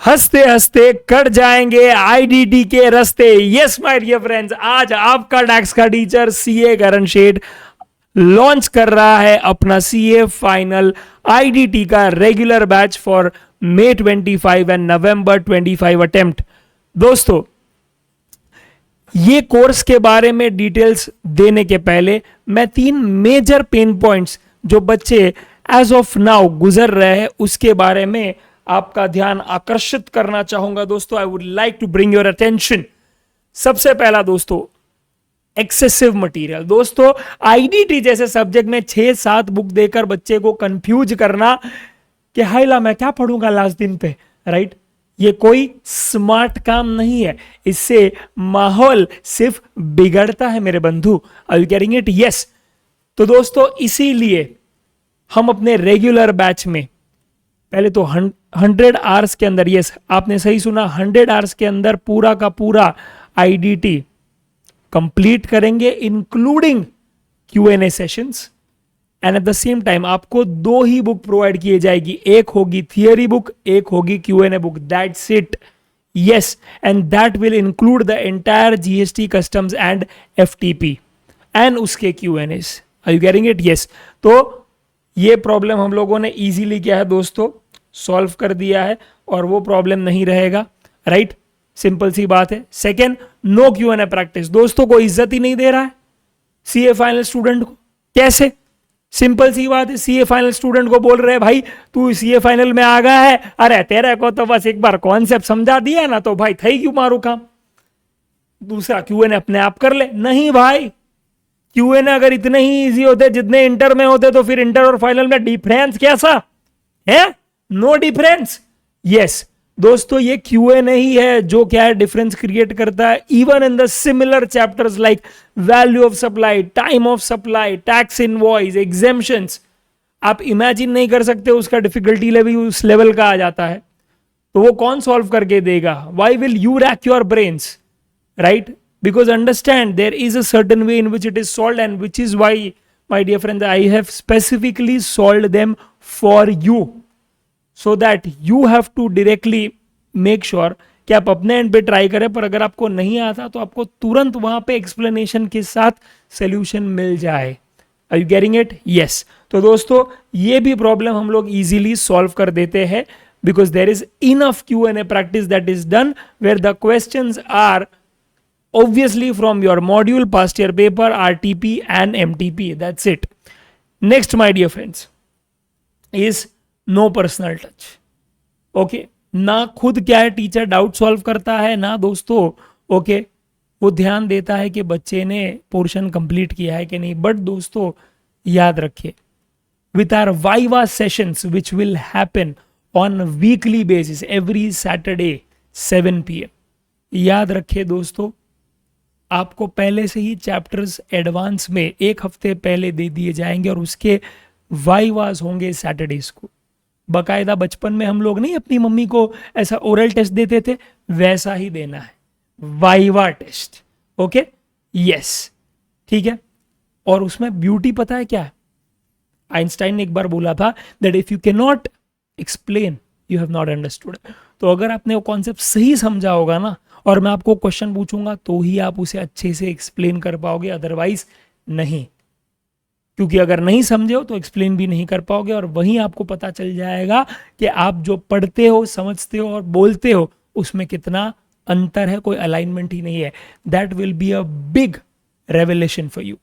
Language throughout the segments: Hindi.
हंसते हंसते कट जाएंगे आईडीटी के रास्ते। यस माय डियर फ्रेंड्स, आज आपका डैक्स का टीचर सीए करण शेठ लॉन्च कर रहा है अपना सीए फाइनल आईडीटी का regular batch for May 25 and November 25 attempt. दोस्तों, ये कोर्स के बारे में डिटेल्स देने के पहले मैं 3 मेजर पेन पॉइंट्स जो बच्चे एज ऑफ नाउ गुजर रहे हैं उसके बारे में आपका ध्यान आकर्षित करना चाहूंगा। दोस्तों, I would like to bring your attention. सबसे पहला दोस्तों, एक्सेसिव मटेरियल। दोस्तों, आईडीटी जैसे सब्जेक्ट में 6-7 बुक देकर बच्चे को कंफ्यूज करना कि हाइला मैं क्या पढ़ूंगा लास्ट दिन पे, राइट? ये कोई स्मार्ट काम नहीं है, इससे माहौल सिर्फ बिगड़ता है मेरे बंधु। Are you getting it? Yes. तो दोस्तों, इसीलिए हम अपने रेगुलर बैच में पहले तो 100 आवर्स के अंदर, यस आपने सही सुना, 100 आवर्स के अंदर पूरा का पूरा आईडीटी कंप्लीट करेंगे including Q&A sessions. And at the same time आपको 2 ही बुक प्रोवाइड किए जाएगी, एक होगी थियरी बुक, एक होगी Q and A book. That's it. Yes, and that will include the entire GST, customs and FTP एंड उसके Q and As. Are you getting it? Yes. तो ये प्रॉब्लम हम लोगों ने इजीली क्या है दोस्तों, सॉल्व कर दिया है और वो प्रॉब्लम नहीं रहेगा, राइट? सिंपल सी बात है। Second, no Q n A practice. दोस्तों को इज्जत ही नहीं दे रहा है सीए फाइनल स्टूडेंट को। कैसे? सिंपल सी बात है, सीए फाइनल स्टूडेंट को बोल रहे हैं भाई तू सीए फाइनल में आ गया है, अरे तेरे को तो बस एक बार कॉन्सेप्ट समझा दिया ना तो भाई थई क्यों मारू काम, दूसरा क्यूएनए अपने आप कर ले। नहीं भाई, क्यूएनए अगर इतने ही इजी होते जितने इंटर में होते तो फिर इंटर और फाइनल में डिफरेंस कैसा है? No difference. यस दोस्तों, ये क्यूएनए ही है जो क्या है डिफरेंस क्रिएट करता है। Even in the similar chapters like value of supply, time of supply, tax invoice, exemptions, आप इमेजिन नहीं कर सकते उसका डिफिकल्टी लेवल उस लेवल का आ जाता है। तो वो कौन सॉल्व करके देगा? Why will you rack your brains, right? Because understand there is a certain way in which it is solved, and which is why, my dear friends, I have specifically solved them for you, so that you have to directly make sure कि आप अपने एंड पे ट्राई करें, पर अगर आपको नहीं आता तो आपको तुरंत वहां पे एक्सप्लेनेशन के साथ सोल्यूशन मिल जाए। Are you getting it? Yes. तो दोस्तों, ये भी प्रॉब्लम हम लोग इजीली सॉल्व कर देते हैं because there is enough Q&A practice that is done where the questions are obviously from your module, past year paper, RTP and MTP. That's it. Next, my dear friends, is no personal touch. Okay, ना खुद क्या है टीचर डाउट सॉल्व करता है, ना दोस्तों ओके वो ध्यान देता है कि बच्चे ने पोर्शन कंप्लीट किया है कि नहीं। बट दोस्तों याद रखिए, with our Viva sessions which will happen on weekly basis every Saturday 7 PM, याद रखिए दोस्तों, आपको पहले से ही चैप्टर्स एडवांस में 1 हफ्ते पहले दे दिए जाएंगे और उसके वाइवास होंगे सैटरडेज को। बकायदा बचपन में हम लोग नहीं अपनी मम्मी को ऐसा ओरल टेस्ट देते थे, वैसा ही देना है, वाइवा टेस्ट। ओके, यस, ठीक है। और उसमें ब्यूटी पता है क्या है? आइंस्टाइन ने एक बार बोला था that if you can not explain you have not understood. तो अगर आपने वो कॉन्सेप्ट सही समझा होगा ना, और मैं आपको क्वेश्चन पूछूंगा तो ही आप उसे अच्छे से एक्सप्लेन कर पाओगे, अदरवाइज नहीं। क्योंकि अगर नहीं समझे हो तो एक्सप्लेन भी नहीं कर पाओगे, और वहीं आपको पता चल जाएगा कि आप जो पढ़ते हो, समझते हो और बोलते हो उसमें कितना अंतर है, कोई अलाइनमेंट ही नहीं है। That will be a big revelation for you,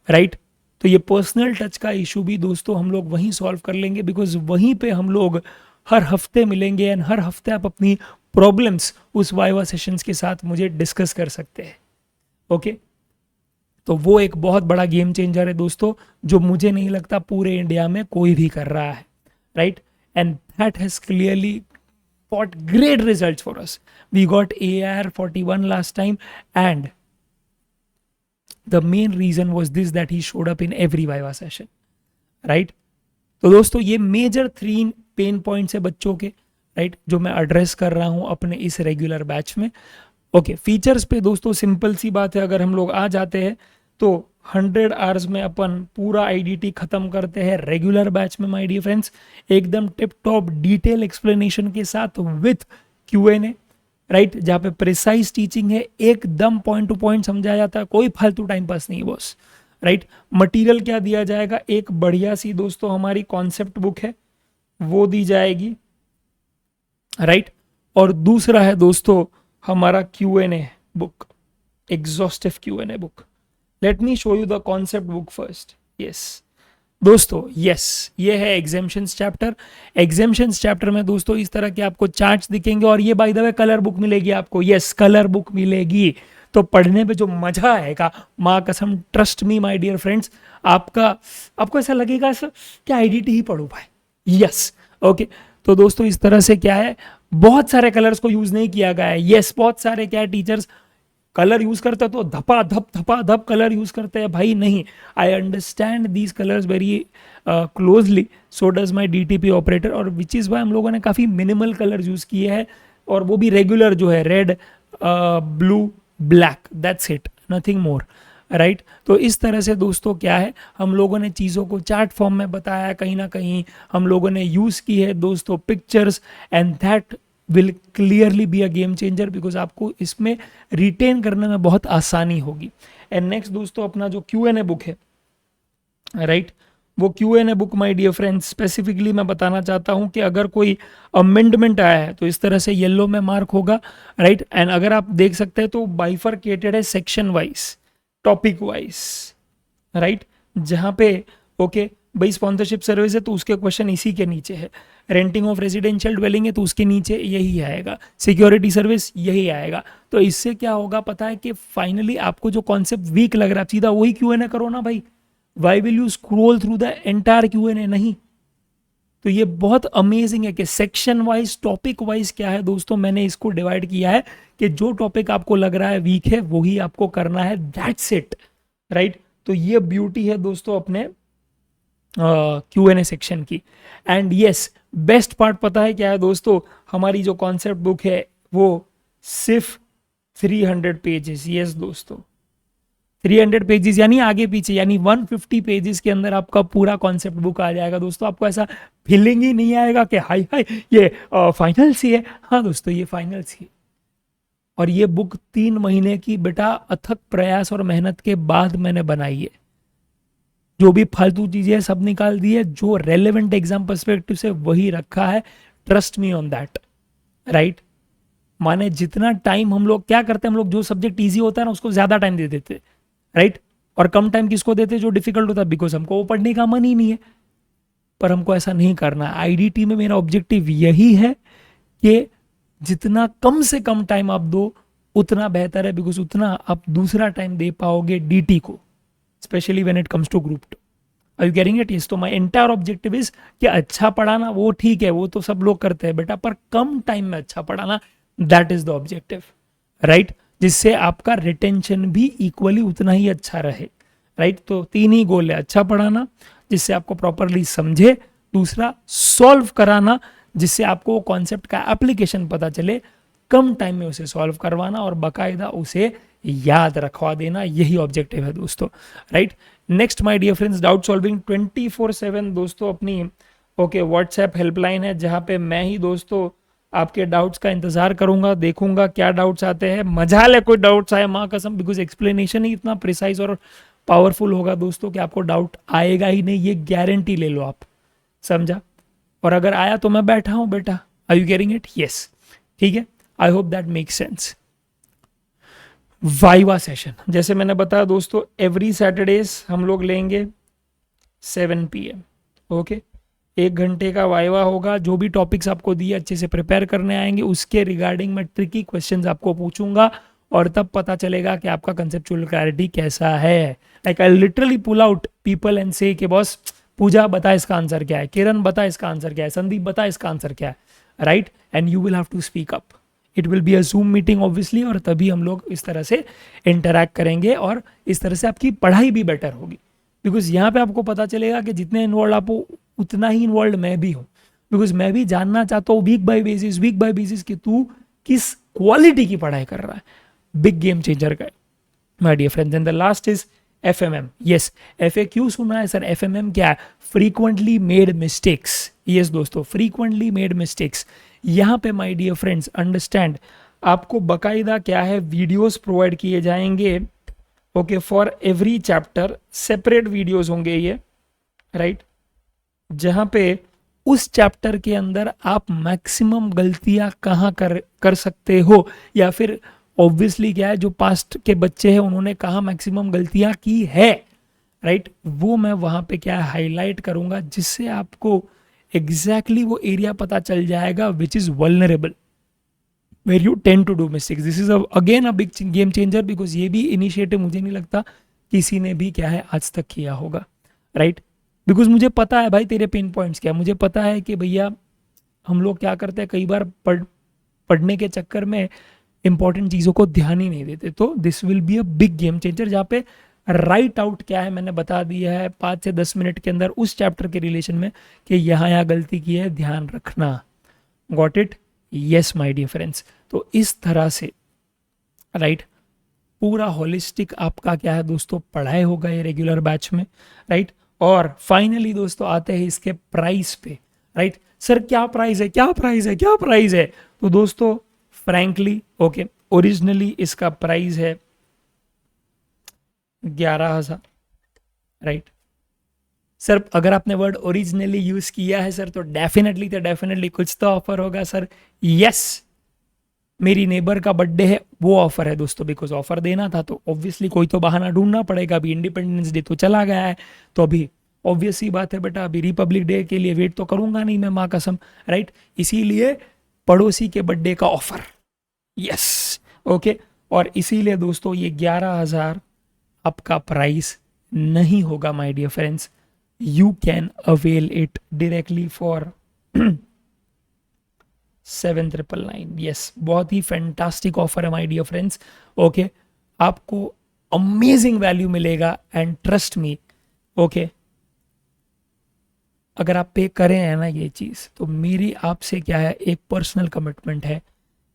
right? तो ये पर्सनल टच का इशू भी दोस्तों हम लोग वहीं सॉल्व कर लेंगे, बिकॉज वहीं पे हम लोग हर हफ्ते मिलेंगे एंड हर हफ्ते आप अपनी प्रॉब्लम्स उस वाइवा सेशंस के साथ मुझे डिस्कस कर सकते हैं। ओके, तो वो एक बहुत बड़ा गेम चेंजर है दोस्तों, जो मुझे नहीं लगता पूरे इंडिया में कोई भी कर रहा है, right? And that has clearly got great results for us. We got AIR 41 last time, and the main reason was this that he showed up in every viva session, right? तो दोस्तों ये मेजर 3 पेन पॉइंट्स है बच्चों के, राइट, जो मैं एड्रेस कर रहा हूं अपने इस रेगुलर बैच में। ओके, फीचर्स पे दोस्तों सिंपल सी बात है, अगर हम लोग आ जाते हैं तो 100 आवर्स में अपन पूरा आईडीटी खत्म करते हैं रेगुलर बैच में माय डियर फ्रेंड्स, एकदम टिप टॉप डिटेल एक्सप्लेनेशन के साथ विथ Q&A, राइट, जहाँ पे प्रिसाइज टीचिंग है, एकदम पॉइंट टू पॉइंट समझाया जाता है, कोई फालतू टाइम पास नहीं बॉस, राइट। मटेरियल क्या दिया जाएगा, एक बढ़िया सी दोस्तों हमारी कॉन्सेप्ट बुक है वो दी जाएगी, राइट। और दूसरा है दोस्तों हमारा Q&A book, exhaustive Q&A book. Let me show you the concept book first. Yes दोस्तों, यस ये है एग्जाम्शंस चैप्टर। एग्जाम्शंस चैप्टर में दोस्तों इस तरह के आपको चार्ट्स दिखेंगे, और ये by the way colour book मिलेगी आपको। यस कलर बुक मिलेगी, तो पढ़ने पे जो मजा आएगा, माँ कसम, trust me my dear friends, आपको ऐसा लगेगा क्या आईडीटी ही पढ़ो भाई। यस ओके, तो दोस्तों इस तरह से क्या है, बहुत सारे कलर्स को यूज नहीं किया गया है। यस बहुत सारे क्या टीचर्स कलर यूज करते हैं तो धपा धप कलर यूज करते हैं, भाई नहीं। I understand these colours very closely, so does my DTP operator, और विच इज वाई हम लोगों ने काफी मिनिमल कलर यूज किए हैं, और वो भी रेगुलर जो है, red blue black, that's it, nothing more, right. तो इस तरह से दोस्तों क्या है, हम लोगों ने चीज़ों को चार्ट फॉर्म में बताया, कहीं ना कहीं हम लोगों ने यूज़ की है दोस्तों pictures, and that will clearly be a game changer, because आपको इसमें रिटेन करने में बहुत आसानी होगी। एंड नेक्स्ट दोस्तों अपना जो Q&A बुक है, राइट, वो Q&A book my dear friends specifically मैं बताना चाहता हूं कि अगर कोई अमेंडमेंट आया है तो इस तरह से येलो में मार्क होगा, राइट। एंड अगर आप देख सकते हैं तो बाइफरकेटेड है section wise, topic wise, right, जहां पे ओके भाई स्पॉन्सरशिप सर्विस है तो उसके क्वेश्चन इसी के नीचे है, रेंटिंग ऑफ रेजिडेंशियल ड्वेलिंग है तो उसके नीचे यही आएगा, सिक्योरिटी सर्विस यही आएगा। तो इससे क्या होगा पता है कि फाइनली आपको जो कॉन्सेप्ट वीक लग रहा है, सीधा वही Q&A करो ना भाई। Why will you scroll through the entire Q&A, नहीं। तो ये बहुत अमेजिंग है कि सेक्शन वाइज, टॉपिक वाइज क्या है दोस्तों, मैंने इसको डिवाइड किया है कि जो टॉपिक आपको लग रहा है वीक है वही आपको करना है, दैट्स इट, राइट। तो ये ब्यूटी है दोस्तों अपने Q&A सेक्शन की। एंड यस बेस्ट पार्ट पता है क्या है दोस्तों, हमारी जो कॉन्सेप्ट बुक है वो सिर्फ 300 पेजेस, यस दोस्तों 300 पेजेस, यानी आगे पीछे, यानी 150 पेजेस के अंदर आपका पूरा कॉन्सेप्ट बुक आ जाएगा दोस्तों। आपको ऐसा फीलिंग ही नहीं आएगा कि हाय हाय ये फाइनल सी है। हाँ दोस्तों ये फाइनल सी है, और ये बुक 3 महीने की बेटा अथक प्रयास और मेहनत के बाद मैंने बनाई है। जो भी फालतू चीजें सब निकाल दी है, जो रेलेवेंट एग्जाम पर्सपेक्टिव से वही रखा है, trust me on that, right. माने जितना टाइम हम लोग क्या करते हैं, हम लोग जो सब्जेक्ट इजी होता है ना उसको ज्यादा टाइम दे देते, राइट, और कम टाइम किसको देते जो डिफिकल्ट होता है, बिकॉज हमको वो पढ़ने का मन ही नहीं है। पर हमको ऐसा नहीं करना। आईडीटी में मेरा ऑब्जेक्टिव यही है कि जितना कम से कम टाइम आप दो उतना बेहतर है, बिकॉज उतना आप दूसरा टाइम दे पाओगे डीटी को, specially when it comes to group 2। Are you getting it? Yes. तो माय एंटायर ऑब्जेक्टिव इज कि अच्छा पढ़ाना वो ठीक है, वो तो सब लोग करते हैं बेटा, पर कम टाइम में अच्छा पढ़ाना, that is the objective, right, जिससे आपका रिटेंशन भी इक्वली उतना ही अच्छा रहे, राइट। तो 3 ही गोल है, अच्छा पढ़ाना जिससे आपको प्रॉपरली समझे, दूसरा सॉल्व कराना जिससे आपको कॉन्सेप्ट का एप्लीकेशन पता चले, कम टाइम में उसे सॉल्व करवाना और बाकायदा उसे याद रखवा देना, यही ऑब्जेक्टिव है दोस्तों, right. Next my dear friends, doubt solving 24/7 दोस्तों अपनी ओके व्हाट्सएप हेल्पलाइन है, जहां पे मैं ही दोस्तों आपके डाउट्स का इंतजार करूंगा, देखूंगा क्या डाउट्स आते हैं। मजा ले कोई डाउट्स आए माँ कसम, बिकॉज एक्सप्लेनेशन ही इतना प्रिसाइज और पावरफुल होगा दोस्तों कि आपको डाउट आएगा ही नहीं, ये गारंटी ले लो आप, समझा। और अगर आया तो मैं बैठा हूं बेटा, are you getting it? Yes, ठीक है, I hope that make sense. Viva session, जैसे मैंने बताया दोस्तों, एवरी सैटरडेज हम लोग लेंगे 7 PM, ओके। 1 घंटे का वाइवा होगा, जो भी टॉपिक्स आपको दिए अच्छे से प्रिपेयर करने आएंगे, उसके रिगार्डिंग मैं ट्रिकी क्वेश्चंस आपको पूछूंगा, और तब पता चलेगा कि आपका कंसेप्चुअल क्लैरिटी कैसा है। Like I literally pull out people and say कि बॉस पूजा बता इसका आंसर क्या है, किरण बता इसका आंसर क्या है, संदीप बता इसका आंसर क्या है, right. And you will have to speak up, it will be a Zoom meeting obviously, और तभी हम लोग इस तरह से इंटरैक्ट करेंगे, और इस तरह से आपकी पढ़ाई भी बेटर होगी, बिकॉज यहाँ पे आपको पता चलेगा कि जितने इन्वॉल्व आप हो उतना ही इन्वॉल्व मैं भी हूँ, बिकॉज मैं भी जानना चाहता हूँ वीक बाय बेसिस कि तू किस क्वालिटी की पढ़ाई कर रहा है। बिग गेम चेंजर का my dear friends. And the last is FMM। Yes, FAQ सुना है सर, FMM क्या है? Frequently made mistakes. यस दोस्तों, फ्रीक्वेंटली मेड मिस्टेक्स, यहाँ पे माय डियर फ्रेंड्स अंडरस्टैंड, आपको बकायदा क्या है वीडियोस प्रोवाइड किए जाएंगे, okay, for every chapter separate videos होंगे ये, राइट, जहाँ पे उस चैप्टर के अंदर आप मैक्सिमम गलतियां कहाँ कर सकते हो, या फिर ऑब्वियसली क्या है जो पास्ट के बच्चे हैं उन्होंने कहाँ मैक्सिमम गलतियां की है, राइट, वो मैं वहां पे क्या हाईलाइट करूंगा, जिससे आपको एग्जैक्टली वो एरिया पता चल जाएगा which is vulnerable, where you tend to do mistakes. This is again a big game changer, because ये भी इनिशिएटिव मुझे नहीं लगता किसी ने भी क्या है आज तक किया होगा, राइट, बिकॉज मुझे पता है भाई तेरे पेन पॉइंट्स क्या है, मुझे पता है कि भैया हम लोग क्या करते हैं कई बार पढ़ने के चक्कर में इंपॉर्टेंट चीज़ों को ध्यान ही नहीं देते। तो this will be a big game changer, जहाँ पे राइट आउट क्या है मैंने बता दिया है 5 से 10 मिनट के अंदर उस चैप्टर के रिलेशन में कि यहाँ गलती की है, ध्यान रखना। Got it? Yes my dear friends. तो इस तरह से राइट पूरा होलिस्टिक आपका क्या है दोस्तों पढ़ाई होगा ये रेगुलर बैच में, राइट। और फाइनली दोस्तों आते हैं इसके प्राइस पे, राइट। सर क्या प्राइस है, क्या प्राइस है, क्या प्राइस है? तो दोस्तों फ्रैंकली ओके, ओरिजिनली इसका प्राइस है 11,000, राइट। सर अगर आपने वर्ड ओरिजिनली यूज किया है सर तो डेफिनेटली कुछ तो ऑफर होगा सर। यस, मेरी नेबर का बर्थडे है वो ऑफर है दोस्तों, बिकॉज ऑफर देना था तो ऑब्वियसली कोई तो बहाना ढूंढना पड़ेगा। अभी इंडिपेंडेंस डे तो चला गया है, तो अभी ऑब्वियस सी बात है बेटा, अभी रिपब्लिक डे के लिए वेट तो करूंगा नहीं मैं, माँ कसम, राइट। इसीलिए पड़ोसी के बर्थडे का ऑफर, यस ओके। और इसीलिए दोस्तों ये 11,000 आपका प्राइस नहीं होगा my dear friends. You can avail it directly for 7,999। Yes, बहुत ही फैंटास्टिक ऑफर है माय डियर फ्रेंड्स, ओके। आपको अमेजिंग वैल्यू मिलेगा एंड ट्रस्ट मी, ओके। अगर आप पे करें है ना ये चीज, तो मेरी आपसे क्या है एक पर्सनल कमिटमेंट है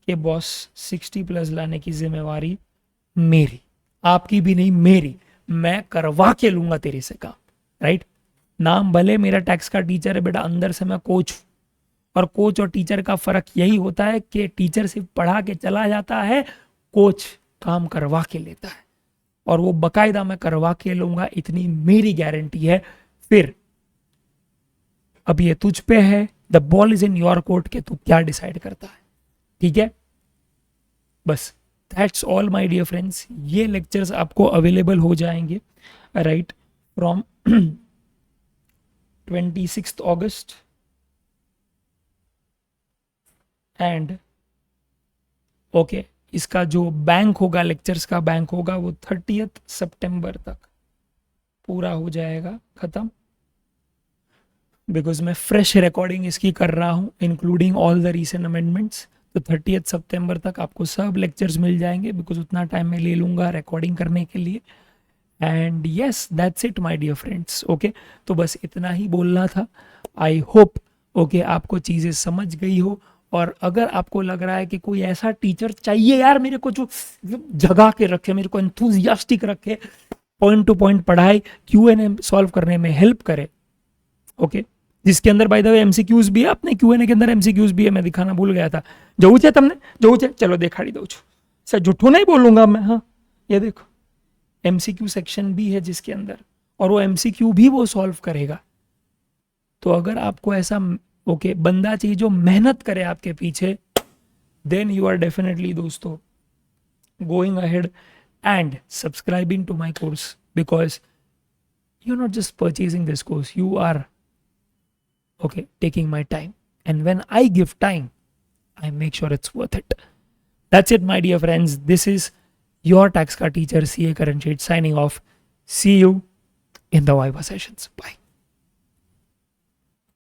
कि बॉस 60+ लाने की जिम्मेवारी मेरी, आपकी भी नहीं मेरी। मैं करवा के लूंगा तेरे से काम, राइट। नाम भले मेरा टैक्स का टीचर है बेटा, अंदर से मैं कोच हूं। और कोच और टीचर का फर्क यही होता है कि टीचर सिर्फ पढ़ा के चला जाता है, कोच काम करवा के लेता है, और वो बकायदा मैं करवा के लूंगा, इतनी मेरी गारंटी है। फिर अब ये तुझ पे है, the ball is in your court के तू क्या डिसाइड करता है, ठीक है। बस that's all my dear friends. ये लेक्चर्स आपको अवेलेबल हो जाएंगे right from 26 August and okay, इसका जो बैंक होगा, लेक्चर्स का बैंक होगा, वो 30 सितंबर तक पूरा हो जाएगा खत्म, बिकॉज मैं फ्रेश रिकॉर्डिंग इसकी कर रहा हूँ including all the recent amendments. तो 30 सितंबर तक आपको सब लेक्चर्स मिल जाएंगे, बिकॉज उतना टाइम मैं ले लूँगा रिकॉर्डिंग करने के लिए। And yes that's it my dear friends, okay. तो बस इतना ही बोलना था। आई होप ओके आपको चीज़ें समझ गई हो। और अगर आपको लग रहा है कि कोई ऐसा टीचर चाहिए यार मेरे को जो जगा के रखे, मेरे को एंथुजियास्टिक रखे, पॉइंट टू पॉइंट पढ़ाई, Q&A सॉल्व करने में हेल्प करे, ओके, जिसके अंदर बाय द वे एमसीक्यूज भी है, अपने Q&A के अंदर एमसीक्यूज भी है, मैं दिखाना भूल गया था। जऊ छे तमने, जऊ छे, चलो देखाड़ी दઉં છું सर, झूठो नहीं बोलूंगा मैं। हाँ ये देखो एमसीक्यू सेक्शन भी है जिसके अंदर, और वो एमसीक्यू भी वो सॉल्व करेगा। तो अगर आपको ऐसा ओके बंदा चाहिए जो मेहनत करे आपके पीछे, देन यू आर डेफिनेटली दोस्तों going ahead and subscribing to my course, because you are not just purchasing this course, you are okay taking my time, and when I give time I make sure it's worth it. That's it my dear friends, this is your tax ka teacher CA Karan Sheth signing off. See you in the Viva sessions. Bye.